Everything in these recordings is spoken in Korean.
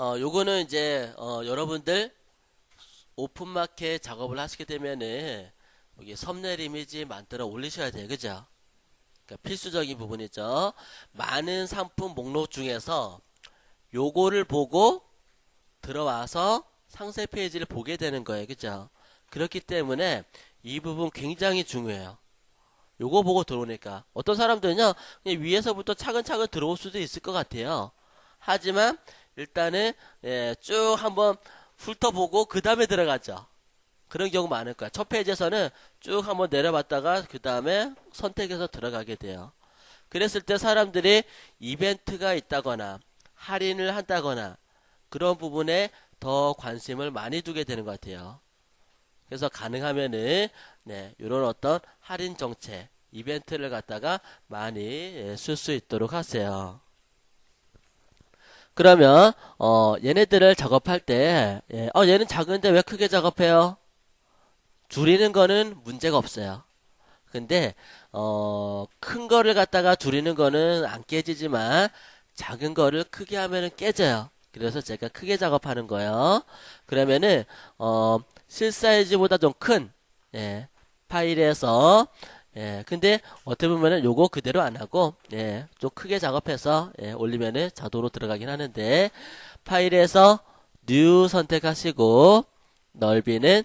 요거는 이제 여러분들 오픈마켓 작업을 하시게 되면은 여기 썸네일 이미지 만들어 올리셔야 돼요. 그죠? 그러니까 필수적인 부분이죠. 많은 상품 목록 중에서 요거를 보고 들어와서 상세 페이지를 보게 되는 거예요. 그죠? 그렇기 때문에 이 부분 굉장히 중요해요. 요거 보고 들어오니까 어떤 사람들은요 그냥 위에서부터 차근차근 들어올 수도 있을 것 같아요. 하지만 일단은 쭉 한번 훑어보고 그 다음에 들어가죠. 그런 경우 많을 거야. 첫 페이지에서는 쭉 한번 내려봤다가 그 다음에 선택해서 들어가게 돼요. 그랬을 때 사람들이 이벤트가 있다거나 할인을 한다거나 그런 부분에 더 관심을 많이 두게 되는 것 같아요. 그래서 가능하면은 이런 어떤 할인 정책, 이벤트를 갖다가 많이 쓸 수 있도록 하세요. 그러면 얘네들을 작업할 때 얘는 작은데 왜 크게 작업해요? 줄이는 거는 문제가 없어요. 근데 큰 거를 갖다가 줄이는 거는 안 깨지지만 작은 거를 크게 하면은 깨져요. 그래서 제가 크게 작업하는 거예요. 그러면은 실 사이즈보다 좀 큰 파일에서 근데 어떻게 보면은 요거 그대로 안 하고 좀 크게 작업해서 올리면은 자동으로 들어가긴 하는데 파일에서 뉴 선택하시고 넓이는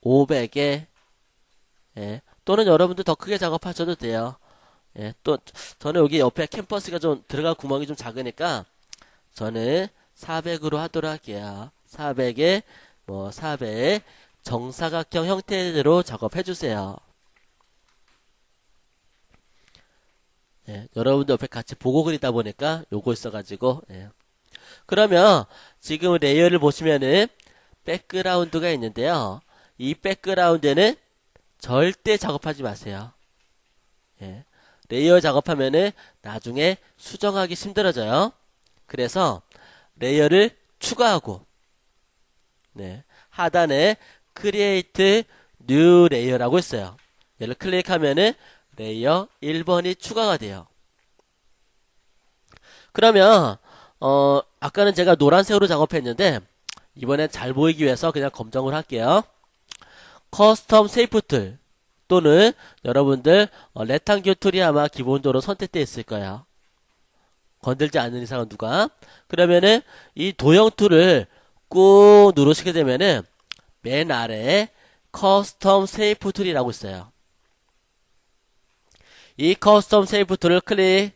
500에 또는 여러분들 더 크게 작업하셔도 돼요. 또 저는 여기 옆에 캠퍼스가 좀 들어갈 구멍이 좀 작으니까 저는 400으로 하도록 할게요. 400에 400 정사각형 형태로 작업해 주세요. 여러분들 옆에 같이 보고 그리다 보니까 요거 있어가지고 그러면 지금 레이어를 보시면은 백그라운드가 있는데요. 이 백그라운드는 절대 작업하지 마세요. 레이어 작업하면은 나중에 수정하기 힘들어져요. 그래서 레이어를 추가하고 하단에 Create New Layer라고 있어요. 얘를 클릭하면은 레이어 1번이 추가가 돼요. 그러면 아까는 제가 노란색으로 작업했는데 이번엔 잘 보이기 위해서 그냥 검정을 할게요. 커스텀 세이프 툴 또는 여러분들 레탕귤 툴이 아마 기본적으로 선택되어 있을 거예요. 건들지 않는 이상은 누가. 그러면은 이 도형 툴을 꾹 누르시게 되면은 맨 아래에 커스텀 세이프 툴이라고 있어요. 이 커스텀 세이프 툴을 클릭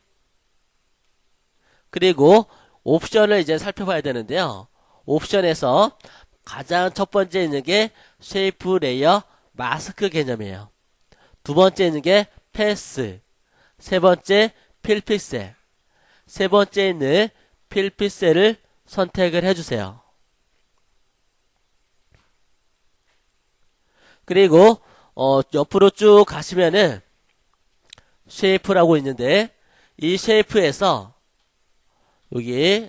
그리고 옵션을 이제 살펴봐야 되는데요. 옵션에서 가장 첫 번째 있는 게 쉐이프 레이어 마스크 개념이에요. 두 번째 있는 게 패스, 세 번째 필픽셀, 세 번째 있는 필픽셀을 선택을 해주세요. 그리고 옆으로 쭉 가시면은 쉐이프라고 있는데 이 쉐이프에서 여기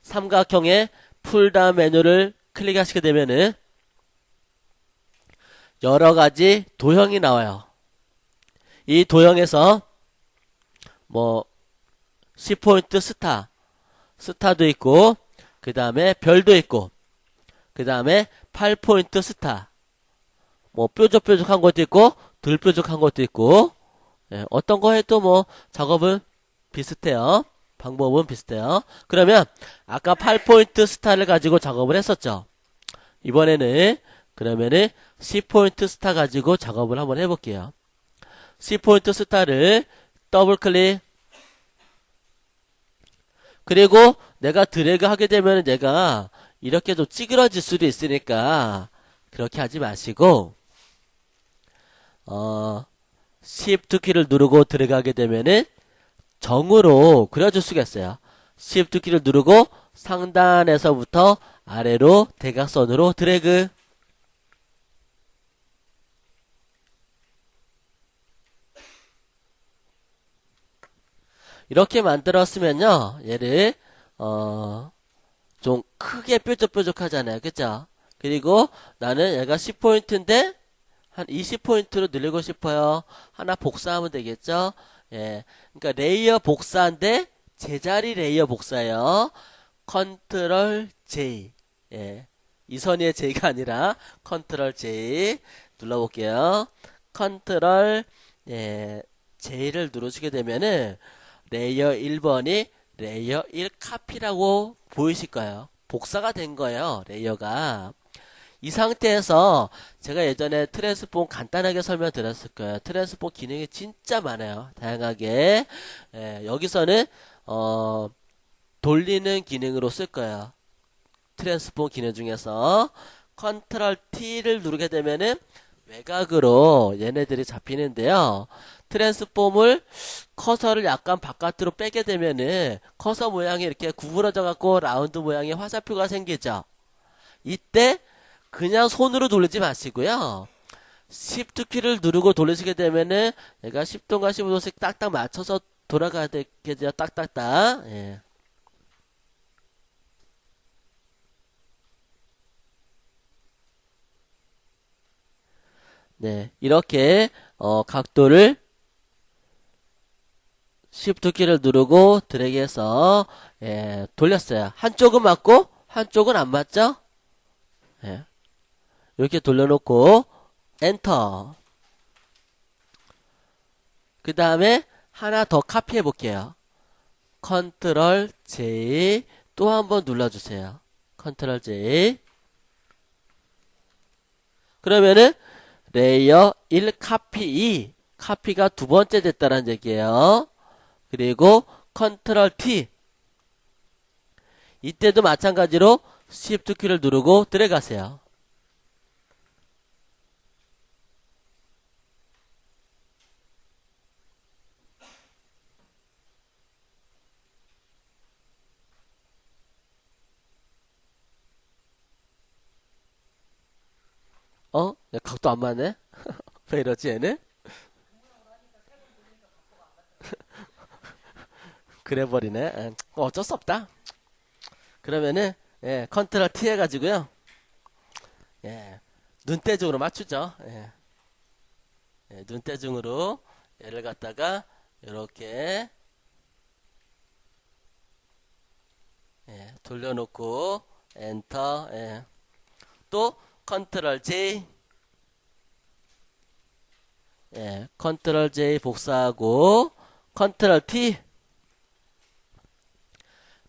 삼각형의 풀다운 메뉴를 클릭하시게 되면은 여러가지 도형이 나와요. 이 도형에서 10포인트 스타도 있고 그 다음에 별도 있고 그 다음에 8포인트 스타 뾰족뾰족한 것도 있고 덜 뾰족한 것도 있고 어떤 거 해도 작업은 비슷해요. 방법은 비슷해요. 그러면 아까 8포인트 스타를 가지고 작업을 했었죠. 이번에는 그러면은 10포인트 스타 가지고 작업을 한번 해볼게요. 10포인트 스타를 더블 클릭 그리고 내가 드래그 하게 되면 내가 이렇게 좀 찌그러질 수도 있으니까 그렇게 하지 마시고 Shift 키를 누르고 들어가게 되면은 정으로 그려줄 수가 있어요. Shift 키를 누르고 상단에서부터 아래로 대각선으로 드래그 이렇게 만들었으면요 얘를 좀 크게 뾰족뾰족하잖아요. 그죠? 그리고 나는 얘가 10포인트인데 한 20포인트로 늘리고 싶어요. 하나 복사하면 되겠죠? 그러니까 레이어 복사인데 제자리 레이어 복사요. 컨트롤 J. 예. 이선희의 J가 아니라 컨트롤 J 눌러볼게요. 컨트롤 J를 누르시게 되면은 레이어 1번이 레이어 1 카피라고 보이실 거예요. 복사가 된 거예요. 레이어가. 이 상태에서 제가 예전에 트랜스폼 간단하게 설명드렸을 거예요. 트랜스폼 기능이 진짜 많아요. 다양하게. 여기서는 돌리는 기능으로 쓸 거예요. 트랜스폼 기능 중에서 컨트롤 T를 누르게 되면은 외곽으로 얘네들이 잡히는데요. 트랜스폼을 커서를 약간 바깥으로 빼게 되면은 커서 모양이 이렇게 구부러져 갖고 라운드 모양의 화살표가 생기죠. 이때 그냥 손으로 돌리지 마시고요. Shift 키를 누르고 돌리시게 되면은 얘가 10도인가 15도씩 딱딱 맞춰서 돌아가야 되겠죠. 딱딱딱. 예. 네, 이렇게 각도를 Shift 키를 누르고 드래그해서 돌렸어요. 한쪽은 맞고 한쪽은 안 맞죠? 예. 이렇게 돌려놓고 엔터. 그 다음에 하나 더 카피해 볼게요. 컨트롤 J 또 한번 눌러주세요. 컨트롤 J. 그러면은 레이어 1 카피 2 카피가 두 번째 됐다는 얘기예요. 그리고 컨트롤 T. 이때도 마찬가지로 Shift 키를 누르고 들어가세요. 야, 각도 안 맞네? 왜 이러지 얘는? 그래 버리네. 어쩔 수 없다. 그러면은 컨트롤 T 해가지고요. 눈대중으로 맞추죠. 눈대중으로 얘를 갖다가 이렇게 돌려놓고 엔터. 또 컨트롤 J. 컨트롤 J 복사하고 컨트롤 T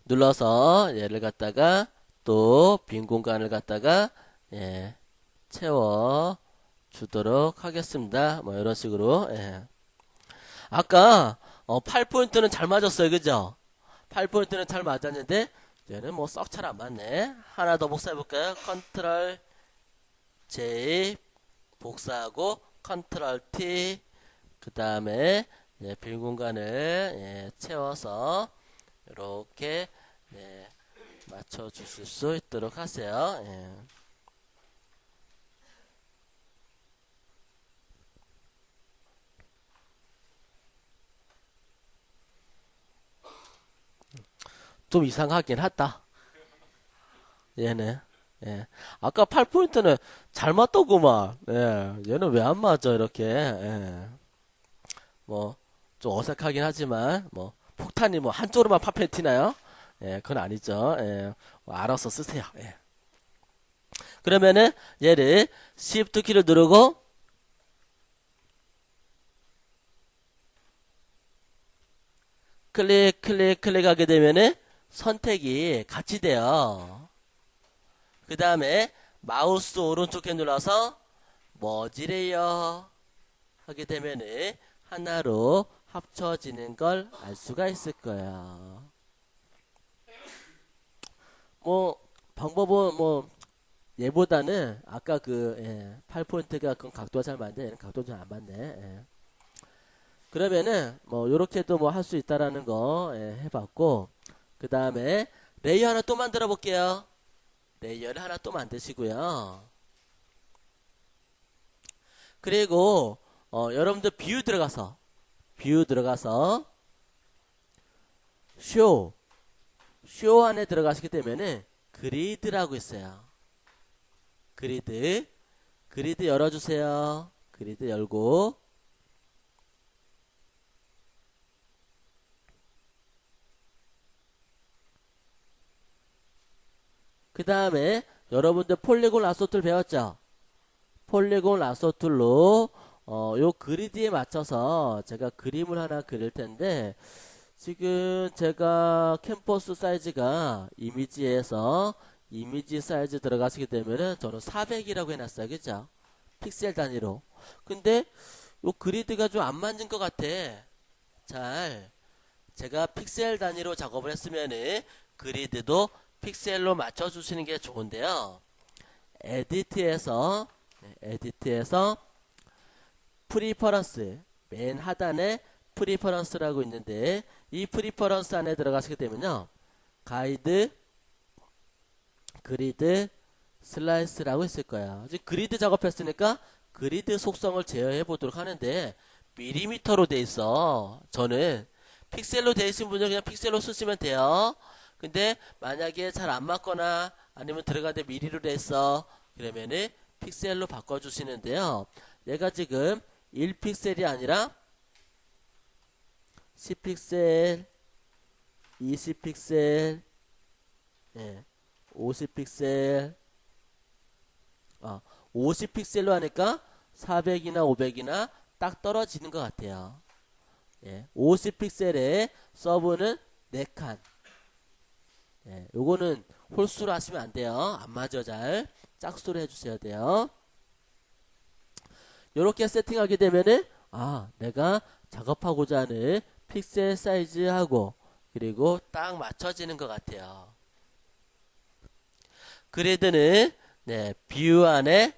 눌러서 얘를 갖다가 또 빈 공간을 갖다가 채워 주도록 하겠습니다. 뭐 이런 식으로. 아까 8포인트는 잘 맞았어요. 그죠? 8포인트는 잘 맞았는데 얘는 뭐 썩 잘 안 맞네. 하나 더 복사해 볼까요? 컨트롤 J 복사하고 컨트롤 T 그 다음에 빈 공간을 채워서 이렇게 맞춰 주실 수 있도록 하세요. 좀 이상하긴 하다. 얘는. 아까 8포인트는 잘 맞더구만. 얘는 왜 안 맞아, 이렇게. 뭐, 좀 어색하긴 하지만, 뭐, 폭탄이 뭐, 한쪽으로만 파편이 튀나요? 그건 아니죠. 뭐 알아서 쓰세요. 그러면은, 얘를, Shift 키를 누르고, 클릭하게 되면은, 선택이 같이 돼요. 그 다음에 마우스 오른쪽에 눌러서 머지레이어 하게 되면은 하나로 합쳐지는 걸 알 수가 있을 거예요. 뭐 방법은 뭐 얘보다는 아까 그 8포인트가 그 각도가 잘 맞는데 얘는 각도가 잘 안 맞네. 그러면은 뭐 요렇게도 뭐 할 수 있다라는 거 해봤고 그 다음에 레이어 하나 또 만들어 볼게요. 레이어를 하나 또 만드시고요. 그리고 여러분들 뷰 들어가서 쇼 안에 들어가시게 되면은 그리드라고 있어요. 그리드 열어주세요. 그리드 열고 그 다음에 여러분들 폴리곤 라소 툴 배웠죠? 폴리곤 라소 툴로 요 그리드에 맞춰서 제가 그림을 하나 그릴 텐데, 지금 제가 캠퍼스 사이즈가 이미지에서 이미지 사이즈 들어가시게 되면은 저는 400이라고 해놨어요. 그죠? 픽셀 단위로. 근데 요 그리드가 좀 안 맞는 것 같아. 잘. 제가 픽셀 단위로 작업을 했으면은 그리드도 픽셀로 맞춰주시는 게 좋은데요. 에디트에서 프리퍼런스, 맨 하단에 프리퍼런스라고 있는데, 이 프리퍼런스 안에 들어가시게 되면요, 가이드, 그리드, 슬라이스라고 있을 거야. 지금 그리드 작업했으니까 그리드 속성을 제어해 보도록 하는데, 밀리미터로 돼 있어. 저는 픽셀로 돼 있는 분은 그냥 픽셀로 쓰시면 돼요. 근데 만약에 잘 안 맞거나 아니면 들어가는데 미리로 돼 있어, 그러면은 픽셀로 바꿔주시는데요. 얘가 지금 1픽셀이 아니라 10픽셀, 20픽셀, 50픽셀, 50픽셀로 하니까 400이나 500이나 딱 떨어지는 것 같아요. 50픽셀에 서브는 4칸. 요거는 홀수로 하시면 안 돼요. 안 맞아. 잘 짝수로 해주셔야 돼요. 요렇게 세팅하게 되면은 내가 작업하고자 하는 픽셀 사이즈하고 그리고 딱 맞춰지는 것 같아요. 그리드는 뷰 안에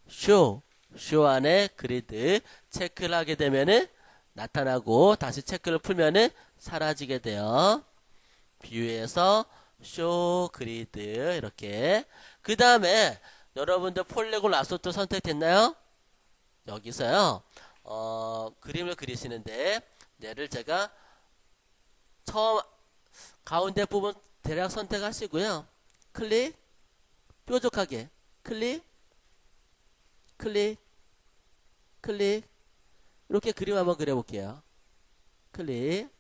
쇼 안에 그리드 체크를 하게 되면은 나타나고, 다시 체크를 풀면은 사라지게 돼요. 뷰에서 쇼 그리드 이렇게. 그 다음에 여러분들 폴리곤 라소트 선택됐나요? 여기서요 그림을 그리시는데, 얘를 제가 처음 가운데 부분 대략 선택하시고요, 클릭, 뾰족하게 클릭, 클릭, 클릭, 이렇게 그림 한번 그려볼게요. 클릭.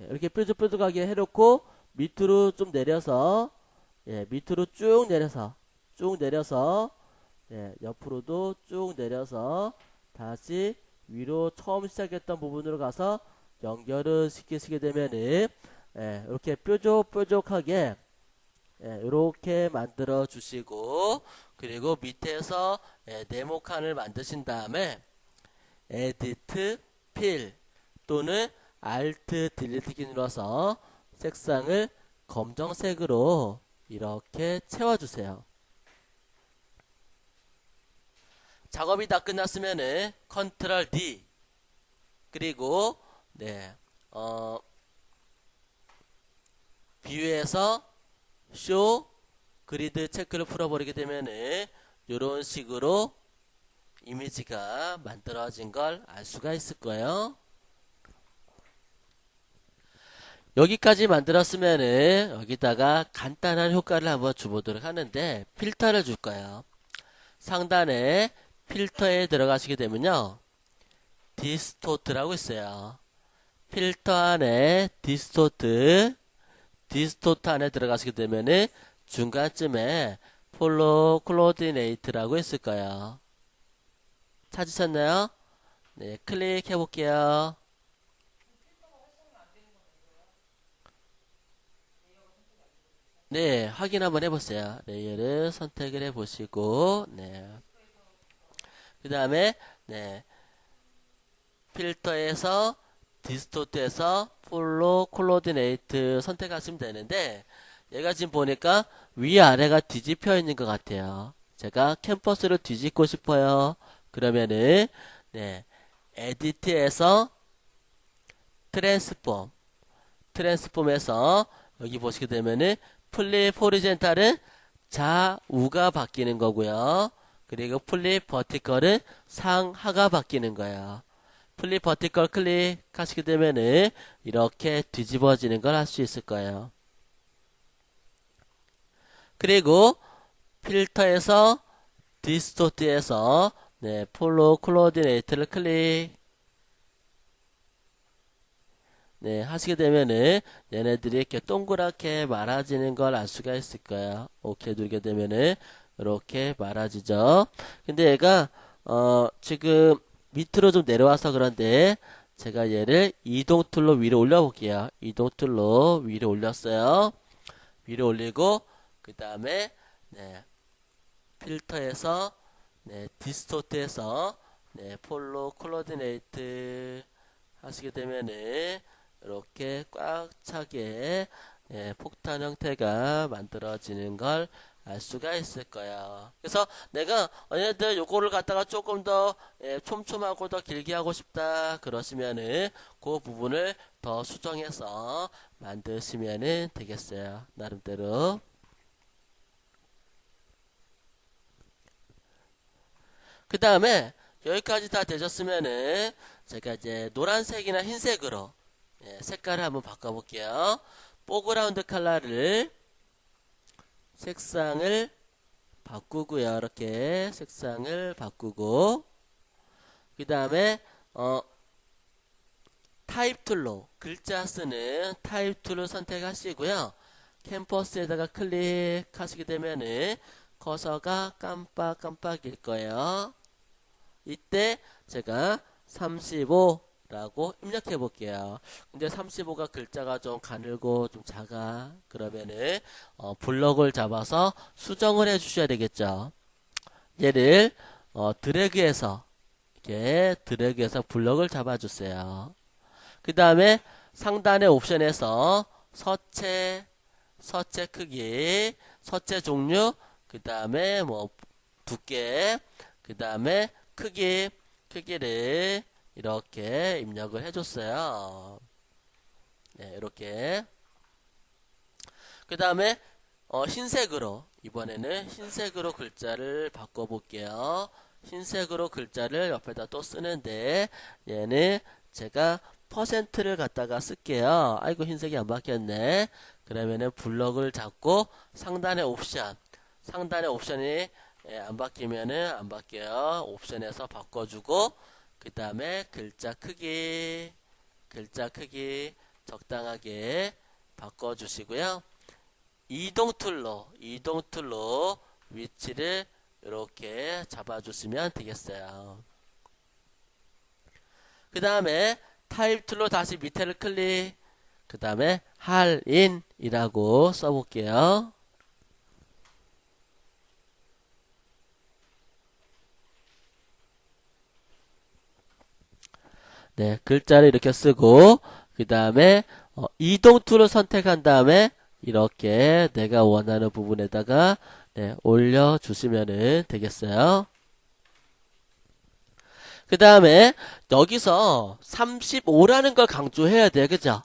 이렇게 뾰족뾰족하게 해놓고 밑으로 좀 내려서, 밑으로 쭉 내려서, 옆으로도 쭉 내려서 다시 위로 처음 시작했던 부분으로 가서 연결을 시키시게 되면은 이렇게 뾰족뾰족하게 이렇게 만들어 주시고, 그리고 밑에서 네모칸을 만드신 다음에 에디트 필 또는 Alt 딜리트 키 눌러서 색상을 검정색으로 이렇게 채워주세요. 작업이 다 끝났으면은 컨트롤 D, 그리고 뷰에서 쇼 그리드 체크를 풀어버리게 되면은 이런 식으로 이미지가 만들어진 걸 알 수가 있을 거예요. 여기까지 만들었으면은 여기다가 간단한 효과를 한번 줘보도록 하는데, 필터를 줄 거예요. 상단에 필터에 들어가시게 되면요, 디스토트라고 있어요. 필터 안에 디스토트 안에 들어가시게 되면은 중간쯤에 폴로 코디네이트라고 있을 거예요. 찾으셨나요? 네, 클릭해 볼게요. 네, 확인 한번 해보세요. 레이어를 선택을 해보시고, 그 다음에, 필터에서, 디스토트에서, 폴로 콜로디네이트 선택하시면 되는데, 얘가 지금 보니까 위아래가 뒤집혀 있는 것 같아요. 제가 캔버스를 뒤집고 싶어요. 그러면은 네, 에디트에서 트랜스폼에서 여기 보시게 되면은 플립 호리젠탈은 좌우가 바뀌는 거고요. 그리고 플립 버티컬은 상하가 바뀌는 거예요. 플립 버티컬 클릭하시게 되면은 이렇게 뒤집어지는 걸 할 수 있을 거예요. 그리고 필터에서 디스토트에서 네, 폴로 코디네이트를 클릭 네, 하시게 되면은 얘네들이 이렇게 동그랗게 말아지는 걸 알 수가 있을 거예요. 오케이 누르게 되면은 이렇게 말아지죠. 근데 얘가 지금 밑으로 좀 내려와서 그런데 제가 얘를 이동 툴로 위로 올려 볼게요. 이동 툴로 위로 올렸어요. 위로 올리고 그 다음에 네, 필터에서 네, 디스토트에서 네, 폴로 코디네이트 하시게 되면은 이렇게 꽉 차게 예, 폭탄 형태가 만들어지는 걸 알 수가 있을 거야. 그래서 내가 얘네들 요거를 갖다가 조금 더 예, 촘촘하고 더 길게 하고 싶다 그러시면은 그 부분을 더 수정해서 만드시면은 되겠어요. 나름대로. 그 다음에 여기까지 다 되셨으면은 제가 이제 노란색이나 흰색으로 예, 색깔을 한번 바꿔볼게요. 포그라운드 컬러를 색상을 바꾸고요. 이렇게 색상을 바꾸고 그 다음에 타입 툴로 글자 쓰는 타입 툴을 선택하시고요. 캔버스에다가 클릭하시게 되면은 커서가 깜빡깜빡일 거예요. 이때 제가 35라고 입력해 볼게요. 근데 35가 글자가 좀 가늘고 좀 작아. 그러면은 블럭을 잡아서 수정을 해 주셔야 되겠죠. 얘를 드래그해서 이렇게 드래그해서 블럭을 잡아 주세요. 그 다음에 상단의 옵션에서 서체 크기, 서체 종류, 그 다음에 뭐 두께, 그 다음에 크기를 이렇게 입력을 해줬어요. 네, 이렇게. 그 다음에 흰색으로 이번에는 흰색으로 글자를 바꿔볼게요. 흰색으로 글자를 옆에다 또 쓰는데 얘는 제가 퍼센트를 갖다가 쓸게요. 아이고 흰색이 안 바뀌었네. 그러면은 블럭을 잡고 상단의 옵션이 안 바뀌면은 안 바뀌어요. 옵션에서 바꿔주고 그 다음에 글자 크기 적당하게 바꿔주시고요. 이동 툴로 위치를 이렇게 잡아주시면 되겠어요. 그 다음에 타입 툴로 다시 밑에를 클릭 그 다음에 할인이라고 써볼게요. 네, 글자를 이렇게 쓰고 그 다음에 이동 툴을 선택한 다음에 이렇게 내가 원하는 부분에다가 네, 올려주시면 되겠어요. 그 다음에 여기서 35라는 걸 강조해야 돼요. 그죠?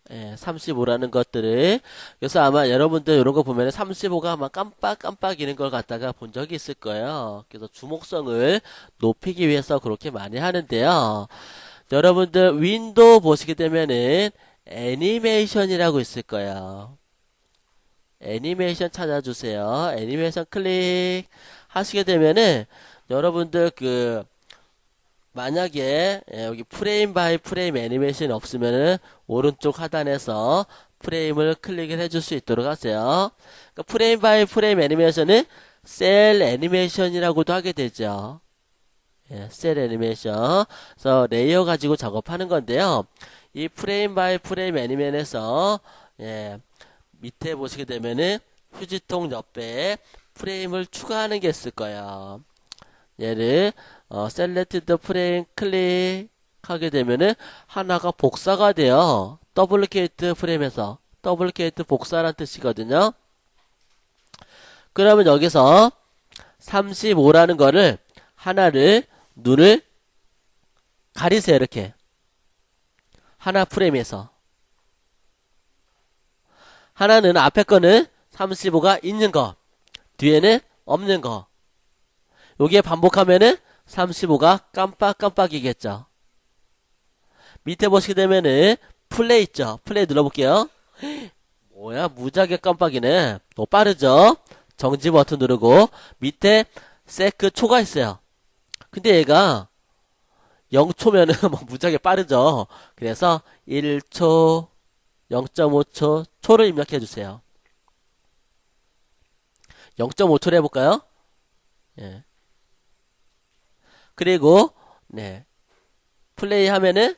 예, 35라는 것들을. 그래서 아마 여러분들 이런 거 보면 35가 막 깜빡깜빡이는 걸 갖다가 본 적이 있을 거예요. 그래서 주목성을 높이기 위해서 그렇게 많이 하는데요. 여러분들 윈도우 보시게 되면은 애니메이션이라고 있을 거예요. 애니메이션 찾아주세요. 애니메이션 클릭 하시게 되면은 여러분들 만약에 여기 프레임 바이 프레임 애니메이션이 없으면은 오른쪽 하단에서 프레임을 클릭을 해줄 수 있도록 하세요. 그러니까 프레임 바이 프레임 애니메이션은 셀 애니메이션이라고도 하게 되죠. 예, 셀 애니메이션. 그래서 레이어 가지고 작업하는 건데요. 이 프레임 바이 프레임 애니메이션에서 예, 밑에 보시게 되면은 휴지통 옆에 프레임을 추가하는 게 있을 거예요. 얘를 셀렉티드 프레임 클릭하게 되면은 하나가 복사가 돼요. 더블리케이트 프레임에서 더블리케이트 복사란 뜻이거든요. 그러면 여기서 35라는 거를 하나를 눈을 가리세요. 이렇게 하나 프레임에서 하나는 앞에 거는 35가 있는 거, 뒤에는 없는 거. 여기에 반복하면은 35가 깜빡깜빡이겠죠. 밑에 보시게 되면은 플레이 있죠. 플레이 눌러볼게요. 뭐야, 무지하게 깜빡이네. 또 빠르죠. 정지 버튼 누르고 밑에 세크 초가 있어요. 근데 얘가 0초면은 뭐 무지하게 빠르죠. 그래서 1초, 0.5초, 초를 입력해 주세요. 0.5초로 해볼까요? 예. 그리고 네, 플레이 하면은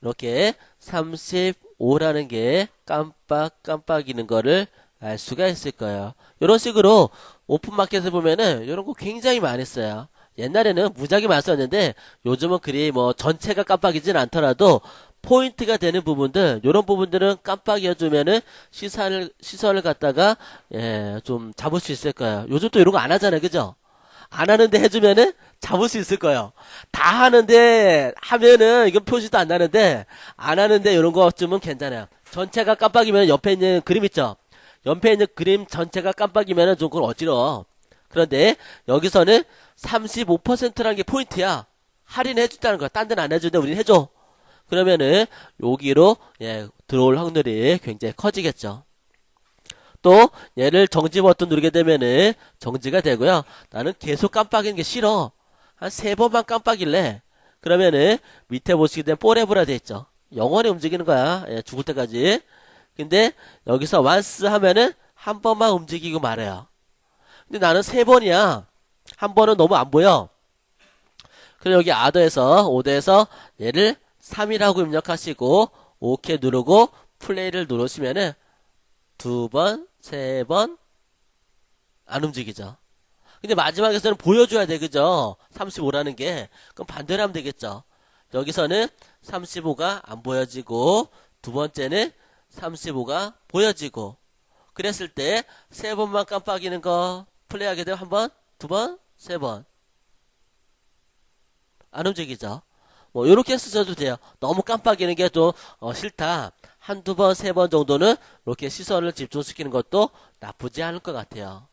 이렇게 35라는 게 깜빡깜빡이는 거를 알 수가 있을 거예요. 이런 식으로 오픈마켓을 보면은 이런 거 굉장히 많이 써요. 옛날에는 무지하게 많이 썼는데 요즘은 그리 뭐 전체가 깜빡이진 않더라도 포인트가 되는 부분들, 이런 부분들은 깜빡여주면은 시선을 갖다가 좀 잡을 수 있을 거예요. 요즘 또 이런 거 안 하잖아요, 그죠? 안 하는데 해주면은 잡을 수 있을 거예요. 다 하는데 하면은 이건 표시도 안 나는데 안 하는데 이런 것쯤은 괜찮아요. 전체가 깜빡이면 옆에 있는 그림 있죠? 옆에 있는 그림 전체가 깜빡이면은 좀 그건 어지러워. 그런데 여기서는 35%라는 게 포인트야. 할인해 준다는 거야. 딴 데는 안 해주는데 우린 해줘. 그러면은 여기로 들어올 확률이 굉장히 커지겠죠. 또 얘를 정지 버튼 누르게 되면은 정지가 되고요. 나는 계속 깜빡이는 게 싫어. 한 3번만 깜빡일래. 그러면은 밑에 보시게 되면 포레브라 돼 있죠. 영원히 움직이는 거야. 죽을 때까지. 근데 여기서 once 하면은 한 번만 움직이고 말아요. 근데 나는 3번이야. 한 번은 너무 안 보여. 그럼 여기 아더에서 오더에서 얘를 3이라고 입력하시고 OK 누르고 플레이를 누르시면은 2번, 3번 안 움직이죠. 근데 마지막에서는 보여줘야 돼, 그죠? 35라는 게. 그럼 반대로 하면 되겠죠. 여기서는 35가 안 보여지고 두 번째는 35가 보여지고 그랬을 때 3번만 깜빡이는 거 플레이하게 되면 한 번, 두 번, 3번 안 움직이죠. 뭐 요렇게 쓰셔도 돼요. 너무 깜빡이는 게 또 싫다. 한두 번, 3번 정도는 이렇게 시선을 집중시키는 것도 나쁘지 않을 것 같아요.